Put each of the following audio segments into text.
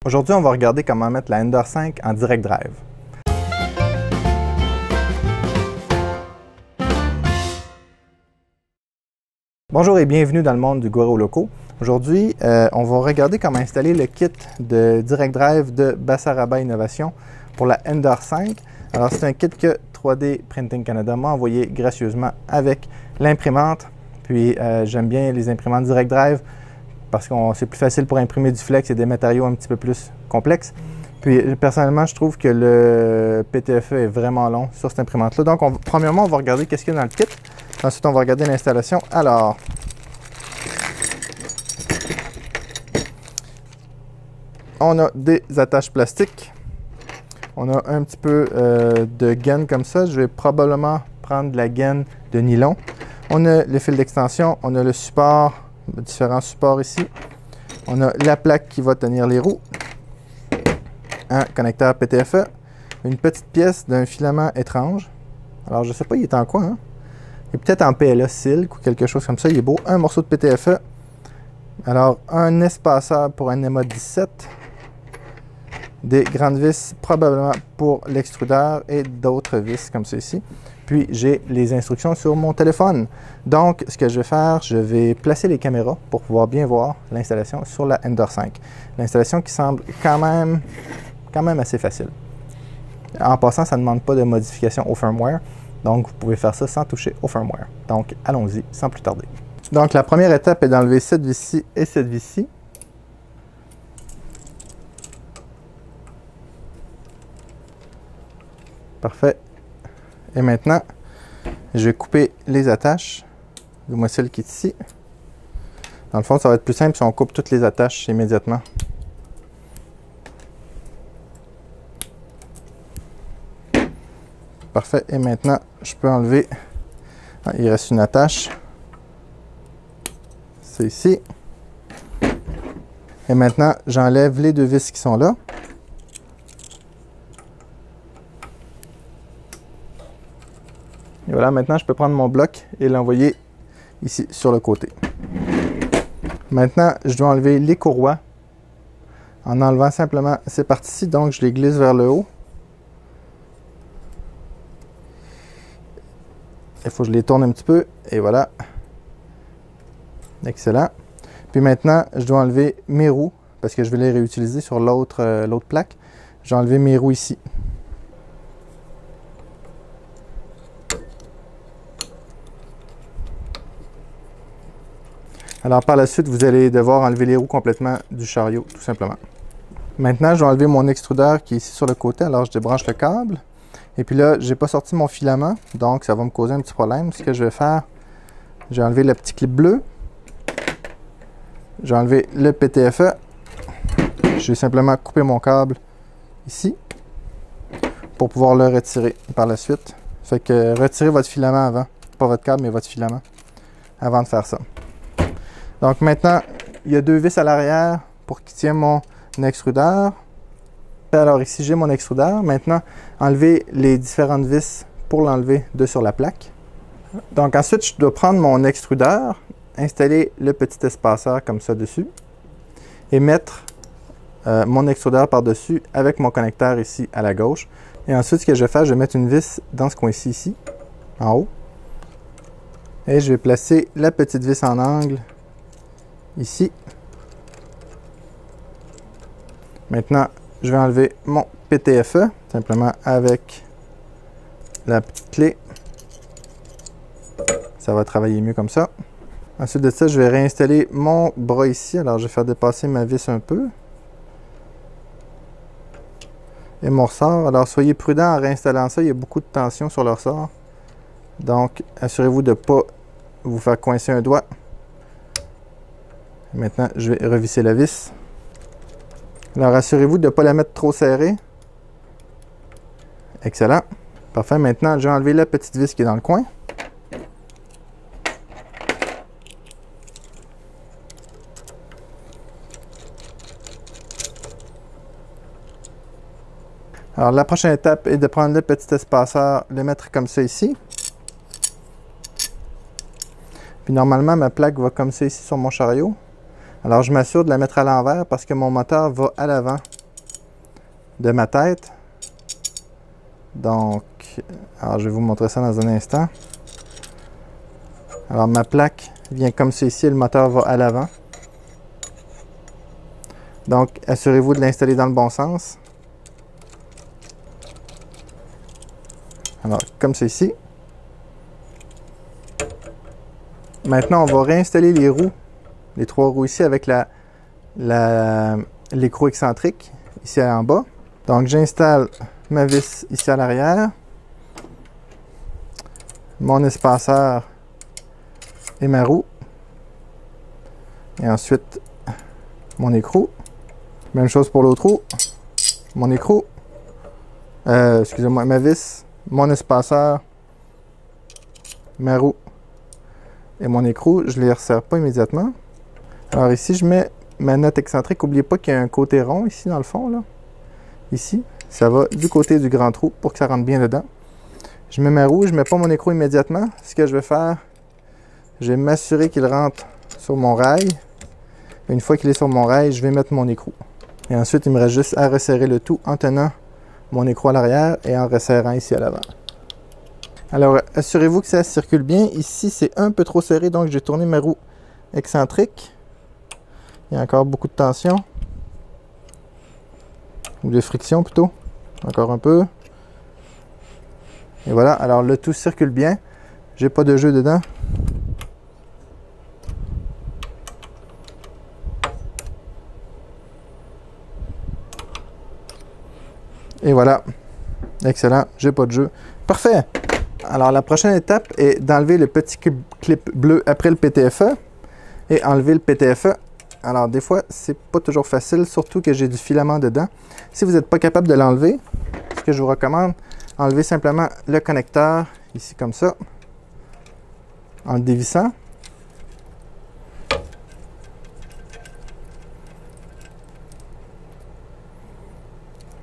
Aujourd'hui, on va regarder comment mettre la Ender 5 en direct drive. Bonjour et bienvenue dans le monde du Goro Loco. Aujourd'hui, on va regarder comment installer le kit de direct drive de Basaraba Innovation pour la Ender 5. Alors, c'est un kit que 3D Printing Canada m'a envoyé gracieusement avec l'imprimante. Puis, j'aime bien les imprimantes direct drive parce que c'est plus facile pour imprimer du flex et des matériaux un petit peu plus complexes. Puis, personnellement, je trouve que le PTFE est vraiment long sur cette imprimante-là. Donc, premièrement, on va regarder qu'est-ce qu'il y a dans le kit. Ensuite, on va regarder l'installation. Alors, on a des attaches plastiques. On a un petit peu de gaine comme ça. Je vais probablement prendre de la gaine de nylon. On a les fils d'extension. On a le support, différents supports ici. On a la plaque qui va tenir les roues. Un connecteur PTFE. Une petite pièce d'un filament étrange. Alors, je ne sais pas, il est en quoi, hein? Il est peut-être en PLA Silk ou quelque chose comme ça. Il est beau. Un morceau de PTFE. Alors, un espaceur pour un NEMA 17. Des grandes vis probablement pour l'extrudeur et d'autres vis comme ceci. Puis, j'ai les instructions sur mon téléphone. Donc, ce que je vais faire, je vais placer les caméras pour pouvoir bien voir l'installation sur la Ender 5. L'installation qui semble quand même assez facile. En passant, ça ne demande pas de modification au firmware. Donc, vous pouvez faire ça sans toucher au firmware. Donc, allons-y sans plus tarder. Donc, la première étape est d'enlever cette vis-ci et cette vis-ci. Parfait. Et maintenant, je vais couper les attaches. Du-moins celle qui est ici. Dans le fond, ça va être plus simple si on coupe toutes les attaches immédiatement. Parfait. Et maintenant, je peux enlever... Ah, il reste une attache. C'est ici. Et maintenant, j'enlève les deux vis qui sont là. Et voilà, maintenant, je peux prendre mon bloc et l'envoyer ici sur le côté. Maintenant, je dois enlever les courroies en enlevant simplement ces parties-ci. Donc, je les glisse vers le haut. Il faut que je les tourne un petit peu. Et voilà. Excellent. Puis maintenant, je dois enlever mes roues parce que je vais les réutiliser sur l'autre plaque. Je vais enlever mes roues ici. Alors, par la suite, vous allez devoir enlever les roues complètement du chariot, tout simplement. Maintenant, je vais enlever mon extrudeur qui est ici sur le côté. Alors, je débranche le câble. Et puis là, je n'ai pas sorti mon filament, donc ça va me causer un petit problème. Ce que je vais faire, j'ai enlevé le petit clip bleu. J'ai enlevé le PTFE. Je vais simplement couper mon câble ici pour pouvoir le retirer par la suite. Fait que retirez votre filament avant. Pas votre câble, mais votre filament avant de faire ça. Donc maintenant, il y a deux vis à l'arrière pour qu'il tienne mon extrudeur. Alors ici, j'ai mon extrudeur. Maintenant, enlever les différentes vis pour l'enlever de sur la plaque. Donc ensuite, je dois prendre mon extrudeur, installer le petit espaceur comme ça dessus et mettre mon extrudeur par-dessus avec mon connecteur ici à la gauche. Et ensuite, ce que je vais faire, je vais mettre une vis dans ce coin-ci, ici, en haut. Et je vais placer la petite vis en angle ici. Maintenant, je vais enlever mon PTFE, simplement avec la petite clé. Ça va travailler mieux comme ça. Ensuite de ça, je vais réinstaller mon bras ici. Alors, je vais faire dépasser ma vis un peu. Et mon ressort. Alors, soyez prudent en réinstallant ça. Il y a beaucoup de tension sur le ressort. Donc, assurez-vous de ne pas vous faire coincer un doigt. Maintenant, je vais revisser la vis. Alors, assurez-vous de ne pas la mettre trop serrée. Excellent. Parfait. Maintenant, je vais enlever la petite vis qui est dans le coin. Alors, la prochaine étape est de prendre le petit espaceur, le mettre comme ça ici. Puis normalement, ma plaque va comme ça ici sur mon chariot. Alors, je m'assure de la mettre à l'envers parce que mon moteur va à l'avant de ma tête. Donc, alors je vais vous montrer ça dans un instant. Alors, ma plaque vient comme ceci, le moteur va à l'avant. Donc, assurez-vous de l'installer dans le bon sens. Alors, comme ceci. Maintenant, on va réinstaller les roues, les 3 roues ici avec l'écrou excentrique ici en bas. Donc, j'installe ma vis ici à l'arrière, mon espaceur et ma roue, et ensuite mon écrou. Même chose pour l'autre roue, mon écrou, excusez-moi, ma vis, mon espaceur, ma roue et mon écrou. Je ne les resserre pas immédiatement. Alors ici, je mets ma note excentrique. N'oubliez pas qu'il y a un côté rond ici dans le fond, là. Ici, ça va du côté du grand trou pour que ça rentre bien dedans. Je mets ma roue, je ne mets pas mon écrou immédiatement. Ce que je vais faire, je vais m'assurer qu'il rentre sur mon rail. Une fois qu'il est sur mon rail, je vais mettre mon écrou. Et ensuite, il me reste juste à resserrer le tout en tenant mon écrou à l'arrière et en resserrant ici à l'avant. Alors, assurez-vous que ça circule bien. Ici, c'est un peu trop serré, donc j'ai tourné ma roue excentrique. Il y a encore beaucoup de tension. Ou de friction plutôt. Encore un peu. Et voilà, alors le tout circule bien. J'ai pas de jeu dedans. Et voilà. Excellent, j'ai pas de jeu. Parfait! Alors la prochaine étape est d'enlever le petit clip bleu après le PTFE et enlever le PTFE. Alors des fois, c'est pas toujours facile, surtout que j'ai du filament dedans. Si vous n'êtes pas capable de l'enlever, ce que je vous recommande, enlevez simplement le connecteur, ici comme ça, en le dévissant.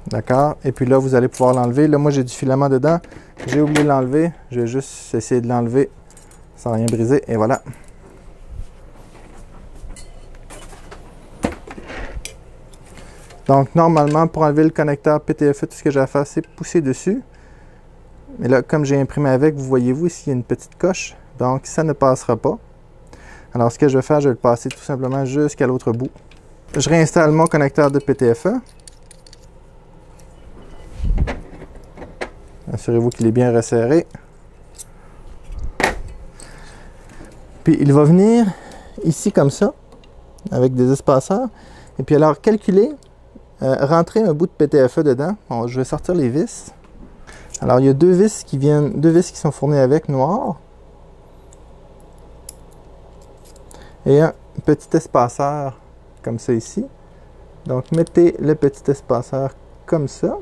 D'accord? Et puis là, vous allez pouvoir l'enlever. Là, moi, j'ai du filament dedans. J'ai oublié de l'enlever. Je vais juste essayer de l'enlever sans rien briser. Et voilà. Donc, normalement, pour enlever le connecteur PTFE, tout ce que j'ai à faire, c'est pousser dessus. Mais là, comme j'ai imprimé avec, vous voyez-vous, ici, il y a une petite coche. Donc, ça ne passera pas. Alors, ce que je vais faire, je vais le passer tout simplement jusqu'à l'autre bout. Je réinstalle mon connecteur de PTFE. Assurez-vous qu'il est bien resserré. Puis il va venir ici comme ça, avec des espaceurs. Et puis alors, calculez, rentrez un bout de PTFE dedans. Bon, je vais sortir les vis. Alors, il y a deux vis qui sont fournies avec, noir. Et un petit espaceur comme ça ici. Donc, mettez le petit espaceur comme ça.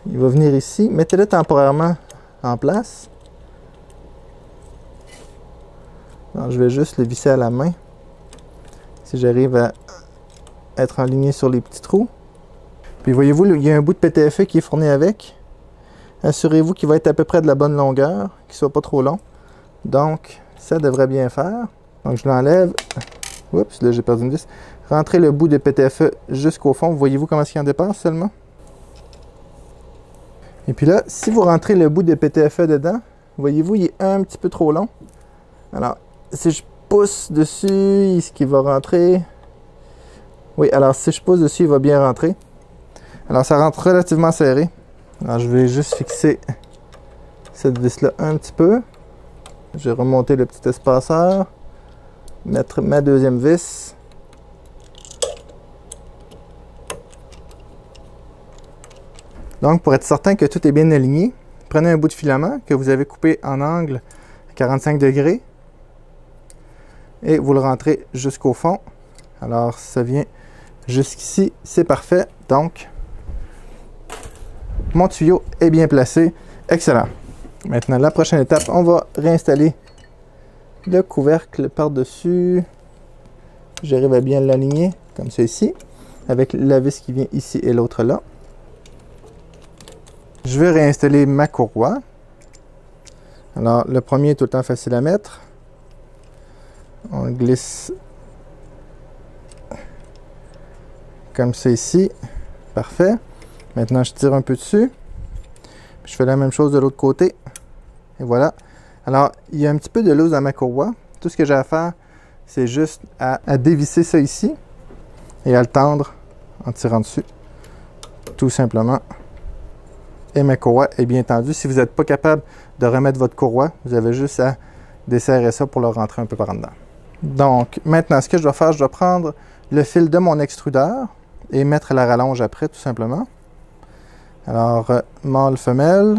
Il va venir ici. Mettez-le temporairement en place. Alors, je vais juste le visser à la main. Si j'arrive à être aligné sur les petits trous. Puis voyez-vous, il y a un bout de PTFE qui est fourni avec. Assurez-vous qu'il va être à peu près de la bonne longueur, qu'il ne soit pas trop long. Donc, ça devrait bien faire. Donc, je l'enlève. Oups, là, j'ai perdu une vis. Rentrez le bout de PTFE jusqu'au fond. Voyez-vous comment est-ce qu'il en dépasse seulement? Et puis là, si vous rentrez le bout de PTFE dedans, voyez-vous, il est un petit peu trop long. Alors, si je pousse dessus, est-ce qu'il va rentrer? Oui, alors si je pousse dessus, il va bien rentrer. Alors, ça rentre relativement serré. Alors, je vais juste fixer cette vis-là un petit peu. Je vais remonter le petit espaceur. Mettre ma deuxième vis. Donc, pour être certain que tout est bien aligné, prenez un bout de filament que vous avez coupé en angle à 45 degrés et vous le rentrez jusqu'au fond. Alors, ça vient jusqu'ici, c'est parfait. Donc, mon tuyau est bien placé. Excellent. Maintenant, la prochaine étape, on va réinstaller le couvercle par-dessus. J'arrive à bien l'aligner, comme ça ici, avec la vis qui vient ici et l'autre là. Je vais réinstaller ma courroie. Alors, le premier est tout le temps facile à mettre. On le glisse comme ça ici. Parfait. Maintenant, je tire un peu dessus. Puis je fais la même chose de l'autre côté. Et voilà. Alors, il y a un petit peu de loose dans ma courroie. Tout ce que j'ai à faire, c'est juste à dévisser ça ici et à le tendre en tirant dessus. Tout simplement. Et ma courroie est bien tendue. Si vous n'êtes pas capable de remettre votre courroie, vous avez juste à desserrer ça pour le rentrer un peu par en dedans. Donc, maintenant, ce que je dois faire, je dois prendre le fil de mon extrudeur et mettre la rallonge après, tout simplement. Alors, mâle, femelle.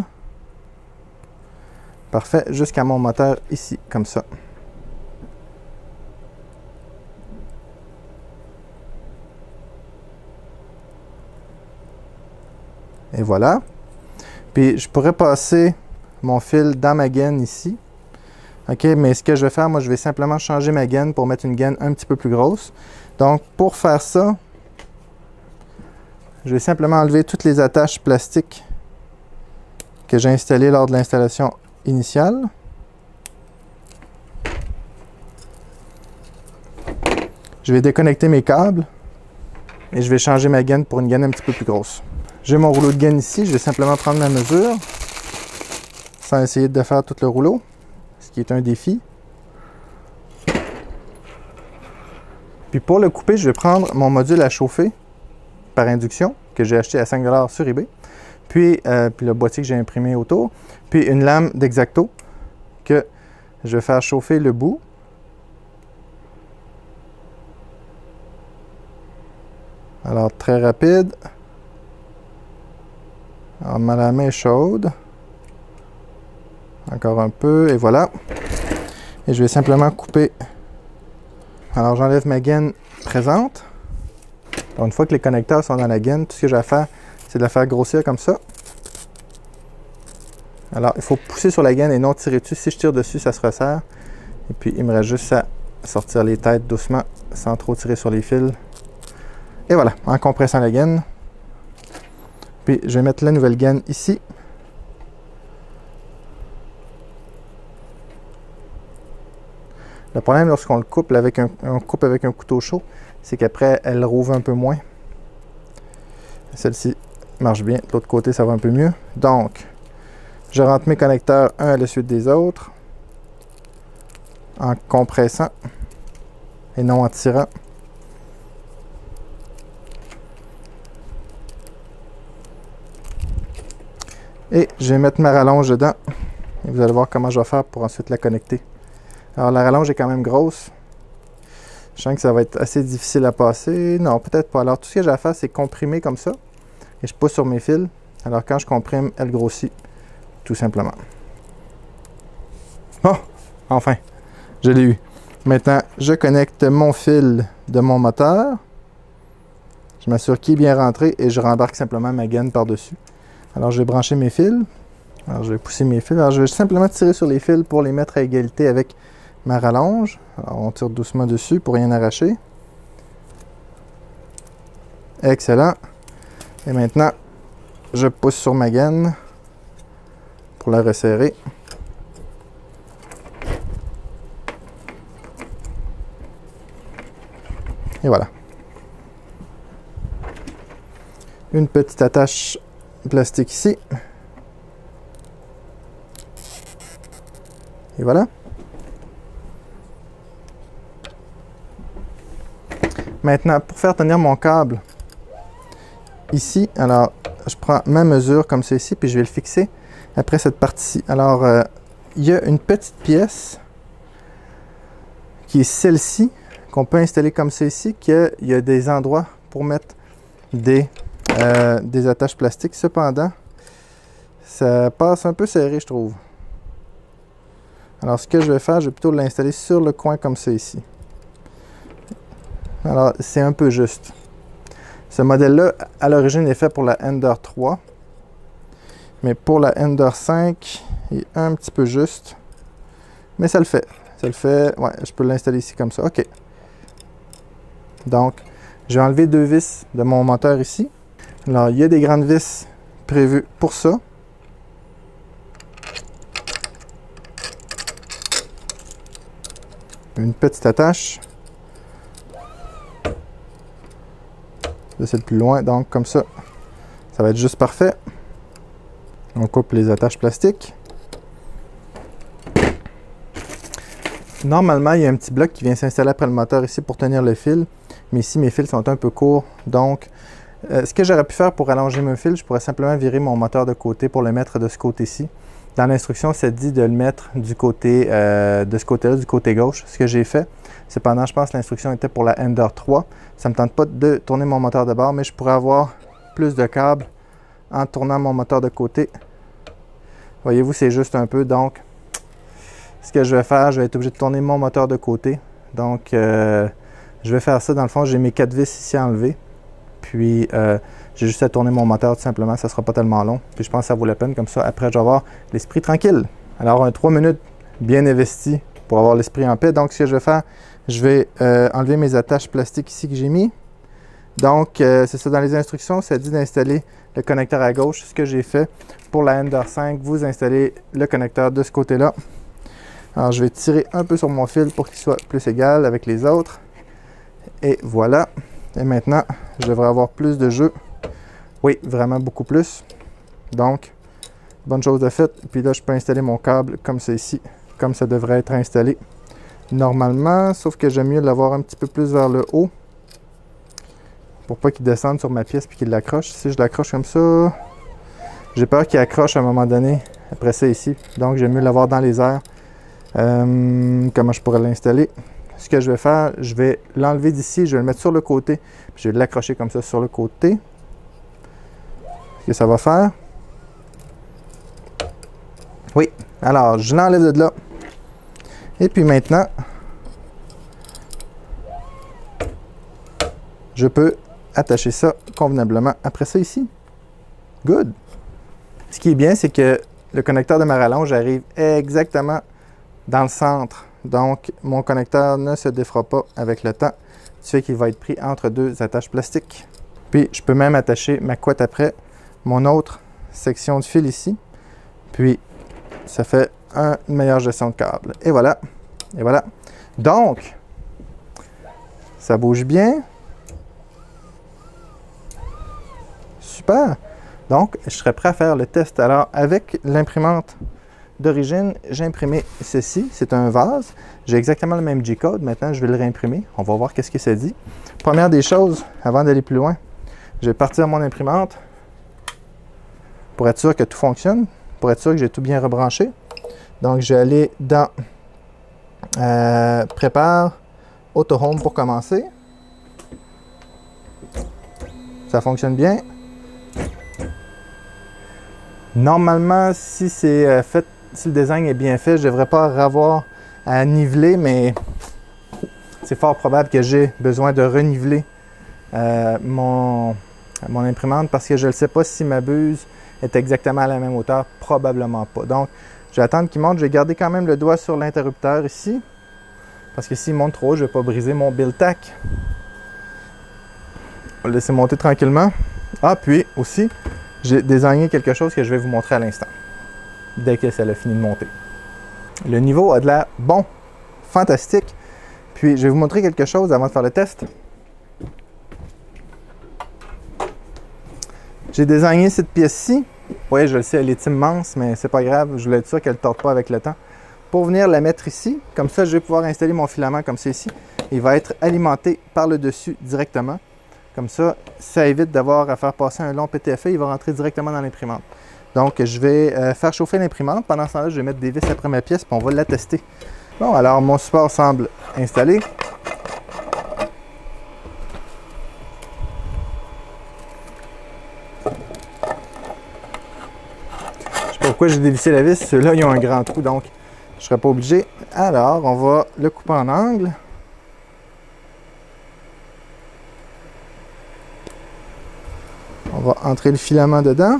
Parfait, jusqu'à mon moteur ici, comme ça. Et voilà. Puis, je pourrais passer mon fil dans ma gaine ici. OK, mais ce que je vais faire, moi, je vais simplement changer ma gaine pour mettre une gaine un petit peu plus grosse. Donc, pour faire ça, je vais simplement enlever toutes les attaches plastiques que j'ai installées lors de l'installation initiale. Je vais déconnecter mes câbles et je vais changer ma gaine pour une gaine un petit peu plus grosse. J'ai mon rouleau de gaine ici, je vais simplement prendre ma mesure sans essayer de faire tout le rouleau, ce qui est un défi. Puis pour le couper, je vais prendre mon module à chauffer par induction que j'ai acheté à 5 $ sur eBay, puis le boîtier que j'ai imprimé autour, puis une lame d'X-Acto que je vais faire chauffer le bout. Alors très rapide. Alors ma lame est chaude. Encore un peu et voilà. Et je vais simplement couper. Alors j'enlève ma gaine présente. Donc, une fois que les connecteurs sont dans la gaine, tout ce que j'ai à faire, c'est de la faire grossir comme ça. Alors, il faut pousser sur la gaine et non tirer dessus. Si je tire dessus, ça se resserre. Et puis, il me reste juste à sortir les têtes doucement, sans trop tirer sur les fils. Et voilà, en compressant la gaine. Puis, je vais mettre la nouvelle gaine ici. Le problème, lorsqu'on le coupe avec un couteau chaud, c'est qu'après, elle rouvre un peu moins. Celle-ci marche bien. De l'autre côté, ça va un peu mieux. Donc, je rentre mes connecteurs un à la suite des autres en compressant et non en tirant. Et je vais mettre ma rallonge dedans. Et vous allez voir comment je vais faire pour ensuite la connecter. Alors, la rallonge est quand même grosse. Je sens que ça va être assez difficile à passer. Non, peut-être pas. Alors, tout ce que j'ai à faire, c'est comprimer comme ça. Et je pousse sur mes fils. Alors, quand je comprime, elle grossit. Tout simplement. Oh! Enfin! Je l'ai eu. Maintenant, je connecte mon fil de mon moteur. Je m'assure qu'il est bien rentré et je rembarque simplement ma gaine par-dessus. Alors, je vais brancher mes fils. Alors, je vais pousser mes fils. Alors, je vais simplement tirer sur les fils pour les mettre à égalité avec ma rallonge. Alors, on tire doucement dessus pour rien arracher. Excellent. Et maintenant, je pousse sur ma gaine pour la resserrer. Et voilà. Une petite attache plastique ici. Et voilà. Maintenant, pour faire tenir mon câble ici, alors je prends ma mesure comme ça ici, puis je vais le fixer après cette partie-ci. Alors, il y a une petite pièce qui est celle-ci, qu'on peut installer comme ça ici, qu'il y a des endroits pour mettre des attaches plastiques. Cependant, ça passe un peu serré, je trouve. Alors, ce que je vais faire, je vais plutôt l'installer sur le coin comme ça ici. Alors, c'est un peu juste. Ce modèle-là, à l'origine, est fait pour la Ender 3. Mais pour la Ender 5, il est un petit peu juste. Mais ça le fait. Ça le fait. Ouais, je peux l'installer ici comme ça. OK. Donc, j'ai enlevé 2 vis de mon moteur ici. Alors, il y a des grandes vis prévues pour ça. une petite attache. J'essaie de plus loin, donc comme ça, ça va être juste parfait. On coupe les attaches plastiques. Normalement, il y a un petit bloc qui vient s'installer après le moteur ici pour tenir le fil. Mais ici, mes fils sont un peu courts. Donc, ce que j'aurais pu faire pour allonger mes fils, je pourrais simplement virer mon moteur de côté pour le mettre de ce côté-ci. Dans l'instruction, c'est dit de le mettre du côté, de ce côté-là, du côté gauche. Ce que j'ai fait, cependant, je pense que l'instruction était pour la Ender 3. Ça ne me tente pas de tourner mon moteur de bord, mais je pourrais avoir plus de câbles en tournant mon moteur de côté. Voyez-vous, c'est juste un peu. Donc, ce que je vais faire, je vais être obligé de tourner mon moteur de côté. Donc, je vais faire ça. Dans le fond, j'ai mes 4 vis ici à enlever. Puis, j'ai juste à tourner mon moteur tout simplement. Ça ne sera pas tellement long. Puis, je pense que ça vaut la peine. Comme ça, après, je vais avoir l'esprit tranquille. Alors, un 3 minutes bien investi pour avoir l'esprit en paix. Donc, ce que je vais faire, je vais enlever mes attaches plastiques ici que j'ai mis. Donc, c'est ça. Dans les instructions, ça dit d'installer le connecteur à gauche. Ce que j'ai fait pour la Ender 5, vous installez le connecteur de ce côté-là. Alors, je vais tirer un peu sur mon fil pour qu'il soit plus égal avec les autres. Et voilà. Et maintenant, je devrais avoir plus de jeu. Oui, vraiment beaucoup plus. Donc, bonne chose de faite. Puis là, je peux installer mon câble comme ça ici, comme ça devrait être installé normalement. Sauf que j'aime mieux l'avoir un petit peu plus vers le haut pour pas qu'il descende sur ma pièce puis qu'il l'accroche. Si je l'accroche comme ça, j'ai peur qu'il accroche à un moment donné après ça ici. Donc, j'aime mieux l'avoir dans les airs. Comment je pourrais l'installer? Ce que je vais faire, je vais l'enlever d'ici, je vais le mettre sur le côté, puis je vais l'accrocher comme ça sur le côté. Ce que ça va faire. Oui, alors je l'enlève de là. Et puis maintenant, je peux attacher ça convenablement après ça ici. Good! Ce qui est bien, c'est que le connecteur de ma rallonge arrive exactement dans le centre. Donc, mon connecteur ne se défera pas avec le temps. Ce qui fait qu'il va être pris entre deux attaches plastiques. Puis, je peux même attacher ma couette après mon autre section de fil ici. Puis, ça fait une meilleure gestion de câble. Et voilà. Et voilà. Donc, ça bouge bien. Super. Donc, je serais prêt à faire le test. Alors, avec l'imprimante d'origine, j'ai imprimé ceci. C'est un vase. J'ai exactement le même G-code. Maintenant, je vais le réimprimer. On va voir qu'est-ce que ça dit. Première des choses, avant d'aller plus loin, je vais partir mon imprimante pour être sûr que tout fonctionne, pour être sûr que j'ai tout bien rebranché. Donc, je vais aller dans Prépare, Auto Home pour commencer. Ça fonctionne bien. Normalement, si c'est fait, si le design est bien fait, je ne devrais pas avoir à niveler, mais c'est fort probable que j'ai besoin de reniveler mon imprimante parce que je ne sais pas si ma buse est exactement à la même hauteur. Probablement pas. Donc, je vais attendre qu'il monte. Je vais garder quand même le doigt sur l'interrupteur ici parce que s'il monte trop haut, je ne vais pas briser mon build tack. On va le laisser monter tranquillement. Ah, puis aussi, j'ai désigné quelque chose que je vais vous montrer à l'instant, dès que ça a fini de monter. Le niveau a de l'air bon, fantastique. Puis, je vais vous montrer quelque chose avant de faire le test. J'ai désigné cette pièce-ci. Oui, je le sais, elle est immense, mais c'est pas grave. Je voulais être sûr qu'elle ne torde pas avec le temps. Pour venir la mettre ici, comme ça, je vais pouvoir installer mon filament comme ça ici. Il va être alimenté par le dessus directement. Comme ça, ça évite d'avoir à faire passer un long PTFE. Il va rentrer directement dans l'imprimante. Donc, je vais faire chauffer l'imprimante. Pendant ce temps-là, je vais mettre des vis après ma pièce, puis on va la tester. Bon, alors, mon support semble installé. Je sais pas pourquoi j'ai dévissé la vis. Ceux-là, ils ont un grand trou, donc je ne serai pas obligé. Alors, on va le couper en angle. On va entrer le filament dedans.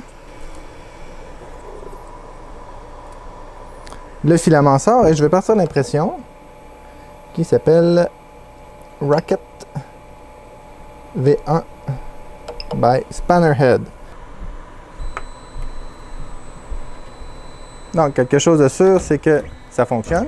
Le filament sort et je vais partir l'impression qui s'appelle Rocket V1 by Spannerhead. Donc, quelque chose de sûr, c'est que ça fonctionne.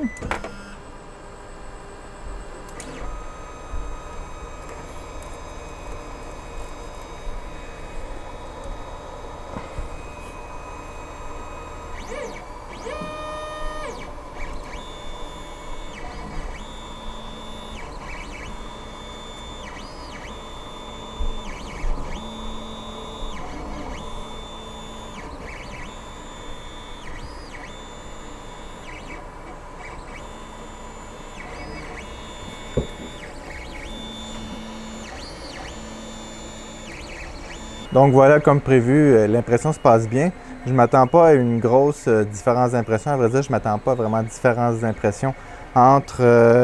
Donc voilà, comme prévu, l'impression se passe bien. Je ne m'attends pas à une grosse différence d'impression. À vrai dire, je ne m'attends pas vraiment à différence d'impression entre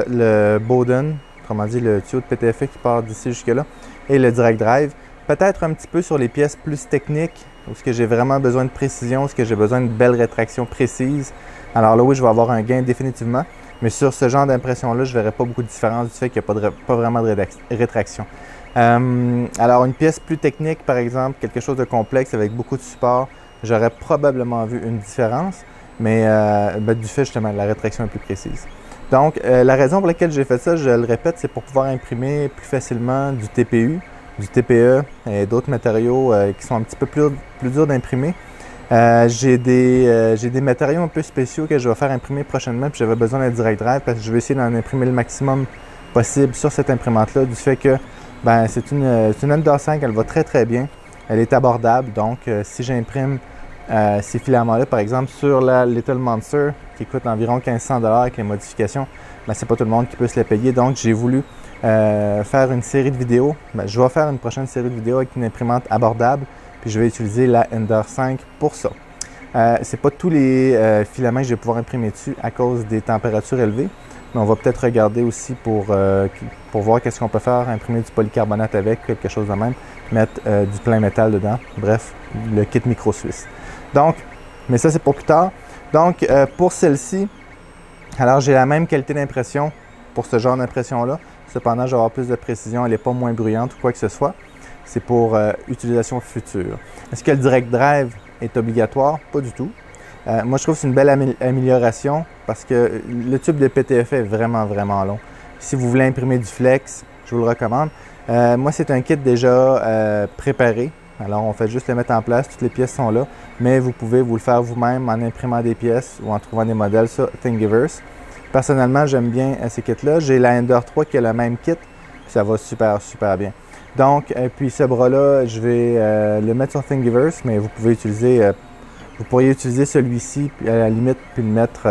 le Bowden, autrement dit le tuyau de PTFE qui part d'ici jusque-là, et le Direct Drive. Peut-être un petit peu sur les pièces plus techniques, où ce que j'ai vraiment besoin de précision, où ce que j'ai besoin de belles rétractions précises. Alors là, oui, je vais avoir un gain définitivement. Mais sur ce genre d'impression-là, je ne verrai pas beaucoup de différence du fait qu'il n'y a pas vraiment de rétraction. Alors, une pièce plus technique, par exemple, quelque chose de complexe avec beaucoup de support, j'aurais probablement vu une différence, mais du fait justement de la rétraction plus précise. Donc, la raison pour laquelle j'ai fait ça, je le répète, c'est pour pouvoir imprimer plus facilement du TPU, du TPE et d'autres matériaux qui sont un petit peu plus durs d'imprimer. J'ai des matériaux un peu spéciaux que je vais faire imprimer prochainement, puis j'avais besoin d'un Direct Drive parce que je vais essayer d'en imprimer le maximum possible sur cette imprimante-là, du fait que c'est une Ender 5, elle va très très bien, elle est abordable, donc si j'imprime ces filaments-là, par exemple, sur la Little Monster, qui coûte environ 1500 $ avec les modifications, c'est pas tout le monde qui peut se les payer, donc j'ai voulu faire une série de vidéos. Je vais faire une prochaine série de vidéos avec une imprimante abordable, puis je vais utiliser la Ender 5 pour ça. C'est pas tous les filaments que je vais pouvoir imprimer dessus à cause des températures élevées, mais on va peut-être regarder aussi pour voir qu'est-ce qu'on peut faire, imprimer du polycarbonate avec, quelque chose de même, mettre du plein métal dedans, bref, le kit micro suisse. Donc, mais ça c'est pour plus tard. Donc, pour celle-ci, alors j'ai la même qualité d'impression pour ce genre d'impression-là, cependant je vais avoir plus de précision, elle n'est pas moins bruyante ou quoi que ce soit. C'est pour utilisation future. Est-ce que le Direct Drive est obligatoire? Pas du tout. Moi, je trouve que c'est une belle amélioration parce que le tube de PTFE est vraiment, vraiment long. Si vous voulez imprimer du flex, je vous le recommande. Moi, c'est un kit déjà préparé. Alors, on fait juste le mettre en place. Toutes les pièces sont là. Mais vous pouvez vous le faire vous-même en imprimant des pièces ou en trouvant des modèles sur Thingiverse. Personnellement, j'aime bien ces kits-là. J'ai la Ender 3 qui a le même kit. Ça va super, super bien. Donc, puis ce bras-là, je vais le mettre sur Thingiverse, mais vous pourriez utiliser celui-ci à la limite, puis le mettre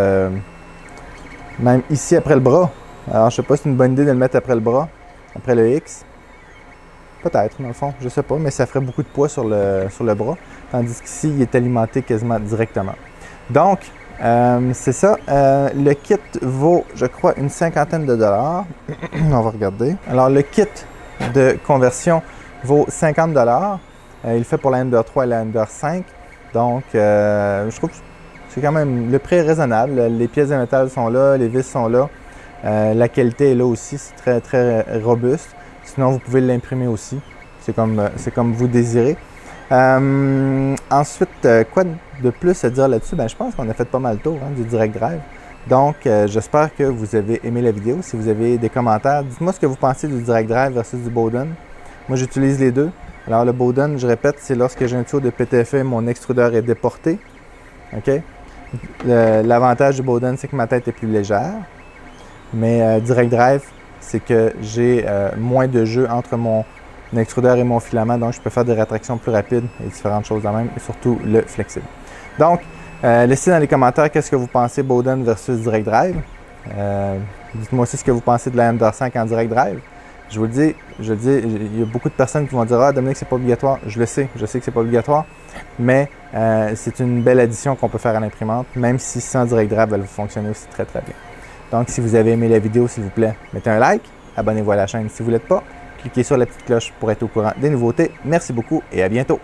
même ici après le bras. Alors, je ne sais pas si c'est une bonne idée de le mettre après le bras, après le X. Peut-être, dans le fond, je ne sais pas, mais ça ferait beaucoup de poids sur le bras, tandis qu'ici, il est alimenté quasiment directement. Donc, c'est ça. Le kit vaut, je crois, une cinquantaine de dollars. On va regarder. Alors, le kit de conversion vaut 50 $. Il fait pour la Ender 3 et la Ender 5. Donc, je trouve que c'est quand même, le prix est raisonnable. Les pièces de métal sont là, les vis sont là. La qualité est là aussi, c'est très, très robuste. Sinon, vous pouvez l'imprimer aussi. C'est comme vous désirez. Ensuite, quoi de plus à dire là-dessus? Je pense qu'on a fait pas mal le tour du Direct Drive. Donc, j'espère que vous avez aimé la vidéo. Si vous avez des commentaires, dites-moi ce que vous pensez du Direct Drive versus du Bowden. Moi, j'utilise les deux. Alors, le Bowden, je répète, c'est lorsque j'ai un tuyau de PTFE, mon extrudeur est déporté. OK? L'avantage du Bowden, c'est que ma tête est plus légère. Mais Direct Drive, c'est que j'ai moins de jeu entre mon extrudeur et mon filament. Donc, je peux faire des rétractions plus rapides et différentes choses de même, et surtout le flexible. Donc, laissez dans les commentaires qu'est-ce que vous pensez Bowden versus Direct Drive. Dites-moi aussi ce que vous pensez de la Ender 5 en Direct Drive. Je vous le dis, il y a beaucoup de personnes qui vont dire « Ah, Dominique, c'est pas obligatoire. » Je sais que c'est pas obligatoire, mais c'est une belle addition qu'on peut faire à l'imprimante, même si sans Direct Drive, elle va fonctionner aussi très très bien. Donc, si vous avez aimé la vidéo, s'il vous plaît, mettez un like, abonnez-vous à la chaîne si vous ne l'êtes pas, cliquez sur la petite cloche pour être au courant des nouveautés. Merci beaucoup et à bientôt!